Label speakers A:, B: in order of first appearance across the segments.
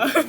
A: Okay,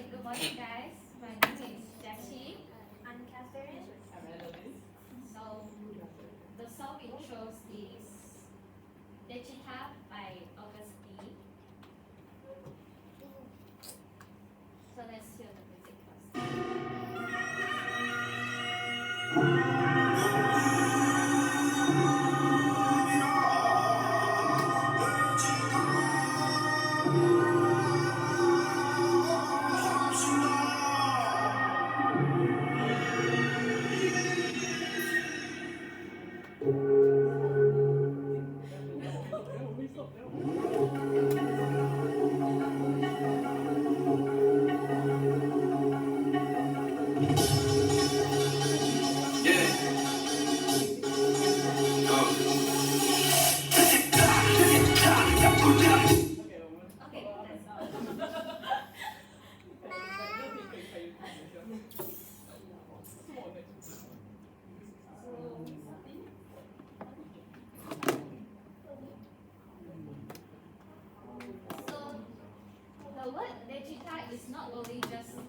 A: good morning, guys. My name is Jessie.
B: I'm Catherine.
A: So, the song we chose is Dechita by August D. So, let's hear the music first. Okay, that's all. So, the word Dechita is not only just the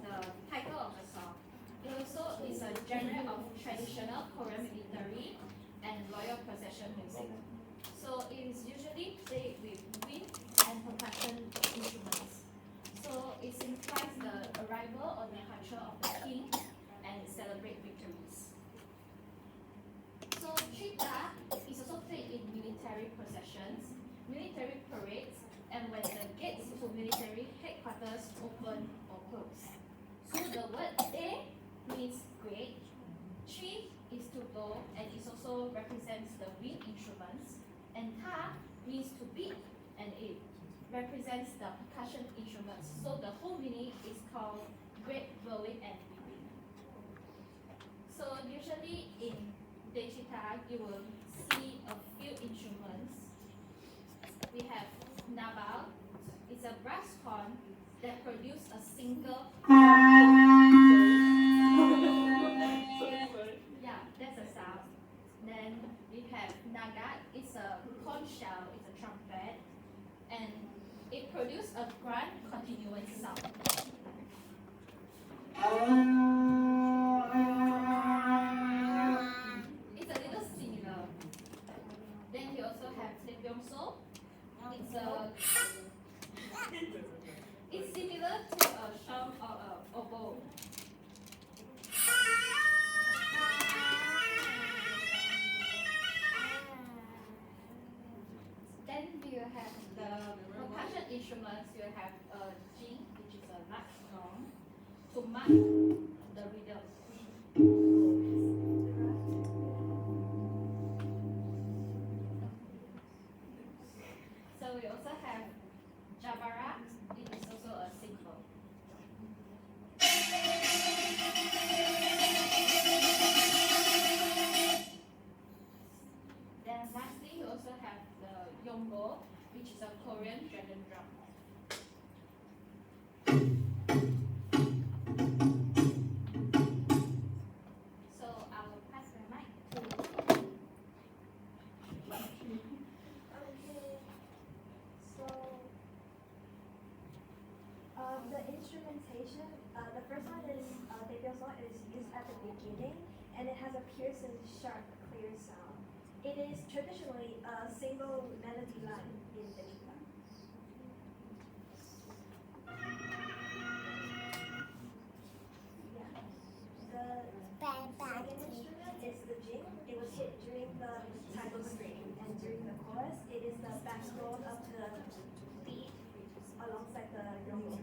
A: title of the song, it also is a genre of traditional Korean military and royal procession music. So, it is usually played with wind and percussion instruments. So, it signifies the arrival or departure of the king and celebrate victories. So, Chita is also played in military processions, military parades, and when the gates to military headquarters open or close. So the word De means great, Chi is to blow and it also represents the wind instruments, and Ta means to beat and it represents the percussion instruments. So the whole meaning is called great blowing and beating. So usually in Dechita you will see a few instruments. We have Nabal, it's a brass horn that produces a single yeah, that's a sound. Then we have Nagat, it's a conch shell, it's a trumpet, and it produces a grand continuous sound. It's a little similar. Then we also have Lepyeongso. It's similar to a sham or a oboe. Then we will have the percussion instruments. You will have a jing, which is a large gong, to mark the rhythm. Jabara, it is also a symbol. Then lastly, you also have the Yongo, which is a Korean dragon drum. So I will pass the mic to
B: Okay, so the instrumentation, the first one is presentTION is used at the beginning, and it has a piercing, sharp, clear sound. It is traditionally a single melody line in digital. Yeah. The second instrument is the jing. It was hit during the title screen, and during the chorus, it is the backbone of the beat alongside the yongo.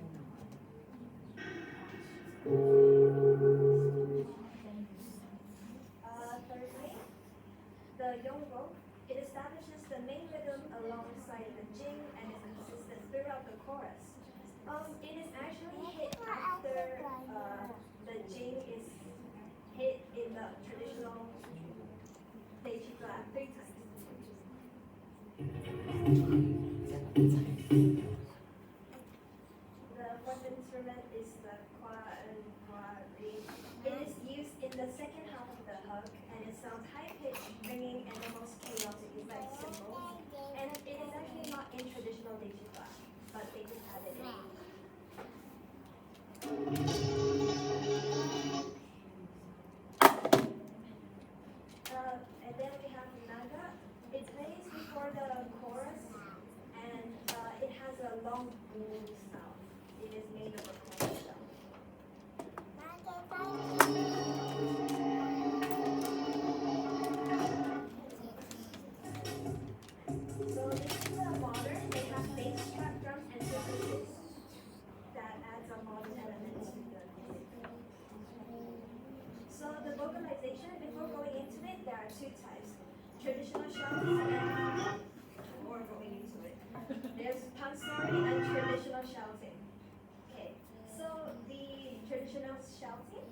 B: Thirdly, the yongo. It establishes the main rhythm alongside the jing and is consistent throughout the chorus. It is actually hit after the jing is hit in the traditional Deichika 3 times. The fourth instrument is the kwari. It is used in the second half of the hook, and it sounds high-pitched, ringing, and the most chaotic like cymbals. And it is actually not in traditional Deichika, but they just added it. And then we have naga. It plays before the chorus, and it has a long boom sound. It is made of a conch shell. So this is modern. They have bass trap drums and synthesis that adds a modern element to the music. So the vocalization, before going into it, there are two types. Traditional shouting and before going into it. There's pansori and traditional shouting. Okay, so the traditional shouting.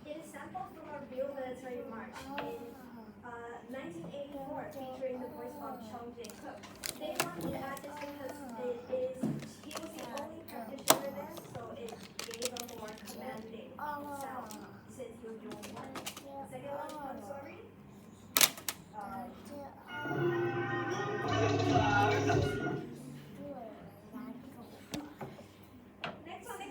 B: It is sampled from a real military march in 1984, featuring the voice of Chung Jae-kook. They wanted to add this because he was the only practitioner there, so it gave a more commanding sound since he was the only one. Second one, I'm sorry. Next one.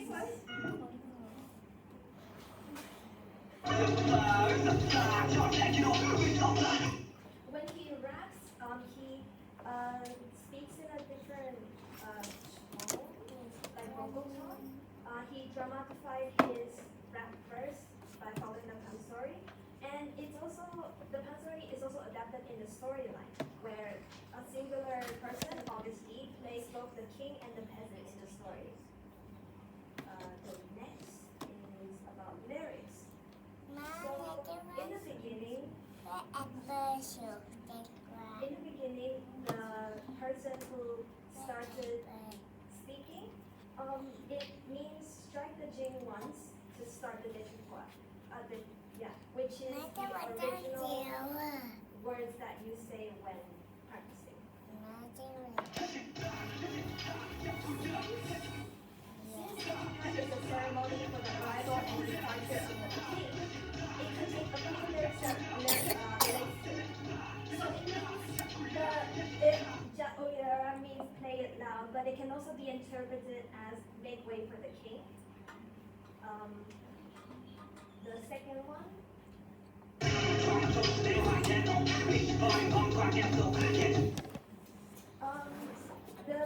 B: When he raps, he speaks in a different tone, like vocal tone. He dramatified his rap verse by following the pansori, and the pansori is also adapted in the storyline, where a singular person, Augustine, plays both the king and the peasant in the story. The next is about lyrics. So in the beginning, the person who started speaking, it means strike the jing once to start the dechukwa. Which is the original words that you say when practicing. Since the dinner is a ceremony for the arrival and departure of the king, it could take a few lyrics that relates to it. So it means Oyara means play it loud, but it can also be interpreted as make way for the king. The second one. The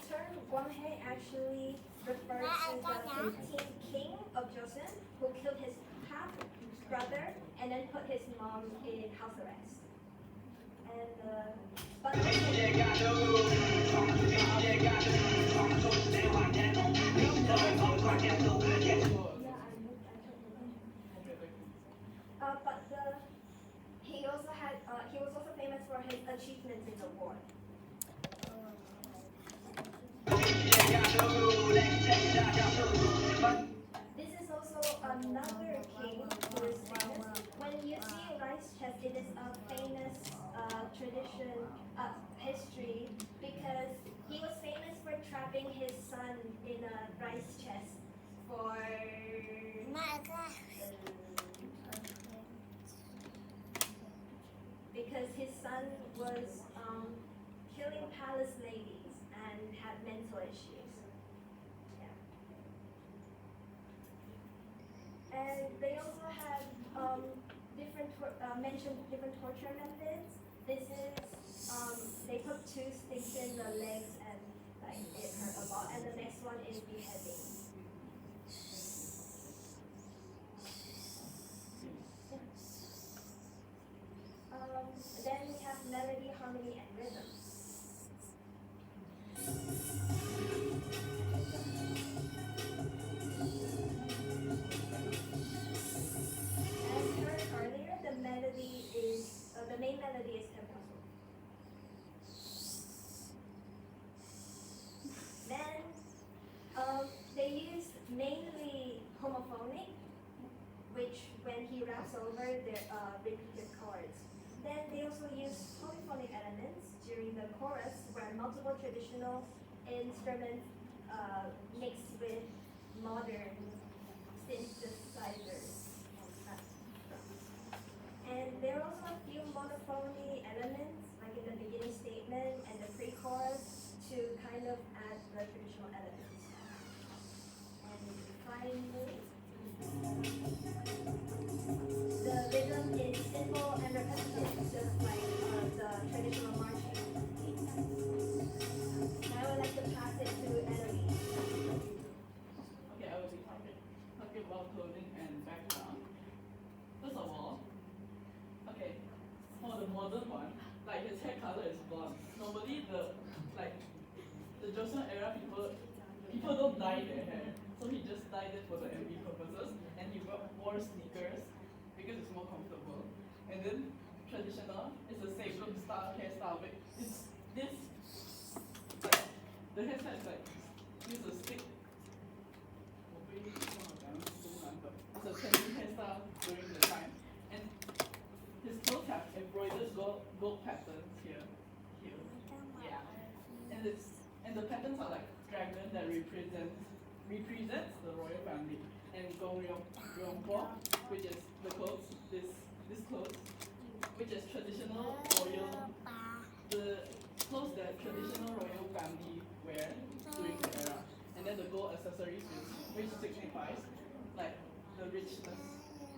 B: term Gwanghae actually refers to the 15th king of Joseon who killed his half-brother and then put his mom in house arrest. And but But he was also famous for his achievements in the war. This is also another king who is famous. When you see rice chest, it is a famous tradition, history, because he was famous for trapping his son in a rice chest for because his son was killing palace ladies and had mental issues. Yeah. And they also have mentioned different torture methods. This is they put 2 sticks in the legs and like it hurt a lot. And the next one is beheading. Then we have melody, harmony, and rhythm. As heard earlier, the main melody is tempo. Then they use mainly homophonic, which when he raps over the repeated chords. Then they also use polyphonic elements during the chorus, where multiple traditional instruments mixed with modern synthesizers. And there are also a few monophony elements, like in the beginning statement and the pre-chorus, to kind of add the traditional elements. And finally, the rhythm is simple and repetitive, just like the traditional marching. Now I would like to pass it to Ellery.
C: Okay, I will be talking about clothing and background. First of all, okay, for the modern one, like his hair color is blonde. Normally the Joseon era people don't dye their hair, so he just dyed it for the MV purposes, and he wore sneakers because it's more comfortable. And then traditional is the same hairstyle, but it's this the hairstyle is like use a stick. It's a trendy hairstyle during the time, and his clothes have embroidered gold patterns here, yeah, and the patterns are like dragon that represents the royal family, and Gyeongpo, which is the clothes, this clothes, which is traditional royal, the clothes that traditional royal family wear during the era, and then the gold accessories which signifies like the richness,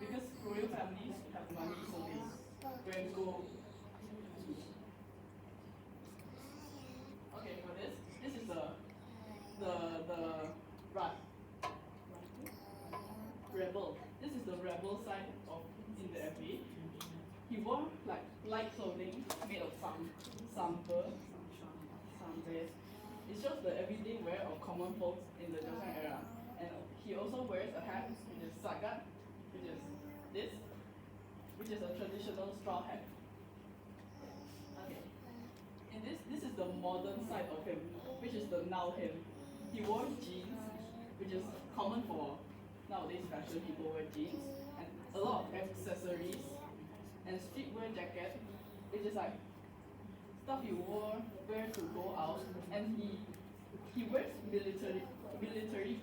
C: because royal families have money, so they wear gold. Okay, for this is the rebel. This is the rebel side of in the FA. He wore like light clothing made of sample. It shows the everyday wear of common folks in the Joseon era. And he also wears a hat, which is sagat, which is this, which is a traditional straw hat. Okay. And this is the modern side of him, which is the now him. He wore jeans, which is common for nowadays fashion, people wear jeans, and a lot of accessories, and streetwear jacket, which is like stuff you wear to go out, and he wears military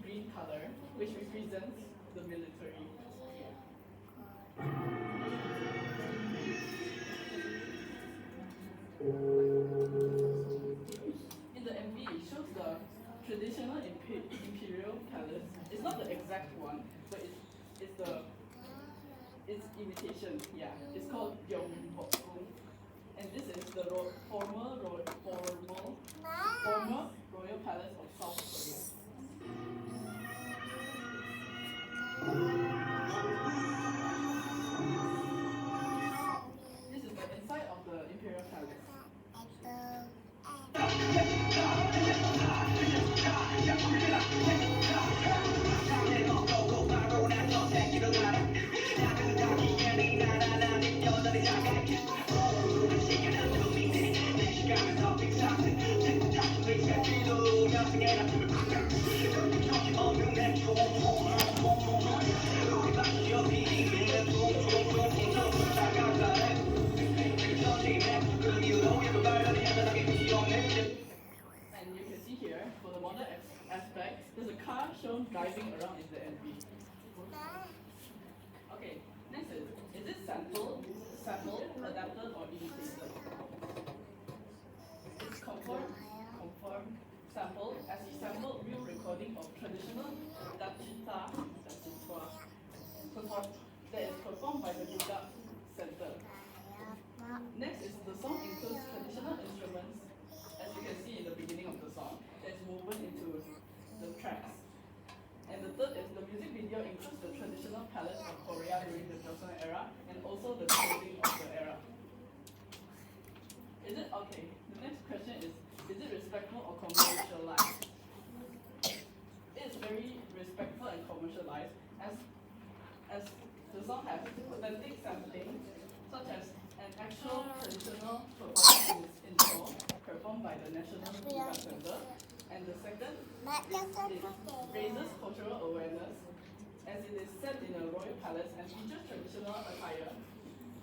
C: green color, which represents the military. In the MV, it shows the traditional imperial palace. It's not the exact one, but it's imitation. Yeah, it's called Gyeongbokgung, and this is the former royal palace of South Korea. This is the inside of the imperial palace. And you can see here, for the model aspect, there's a car shown driving around in the MV. Okay, next is it sampled, adapted, or imitated? It's confirmed, sampled, as he sampled real recording of traditional dachita, that is performed by the Buddha Center. Next is the song includes traditional instruments, as you can see in the beginning of the song, that's woven into the tracks. And the third is the music video includes the traditional palace of Korea during the Joseon era and also the clothing of the era. Is it okay? The next question is it respectful or commercialized? It is very respectful and commercialized as the song has authentic sampling such as an actual traditional performance in Seoul performed by the National Buddha Center. And the second is it raises cultural awareness as it is set in a royal palace and features traditional attire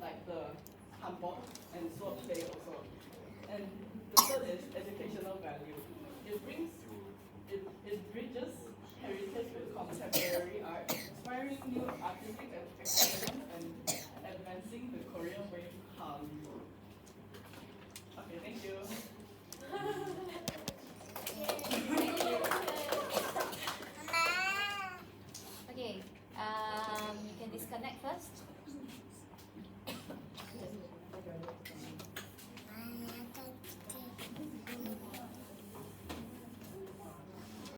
C: like the hanbok and sword play also. And the third is educational value. It bridges heritage with contemporary art, inspiring new artistic expressions and advancing the Korean wave Hallyu. Okay, thank you.
A: Okay, you can disconnect first.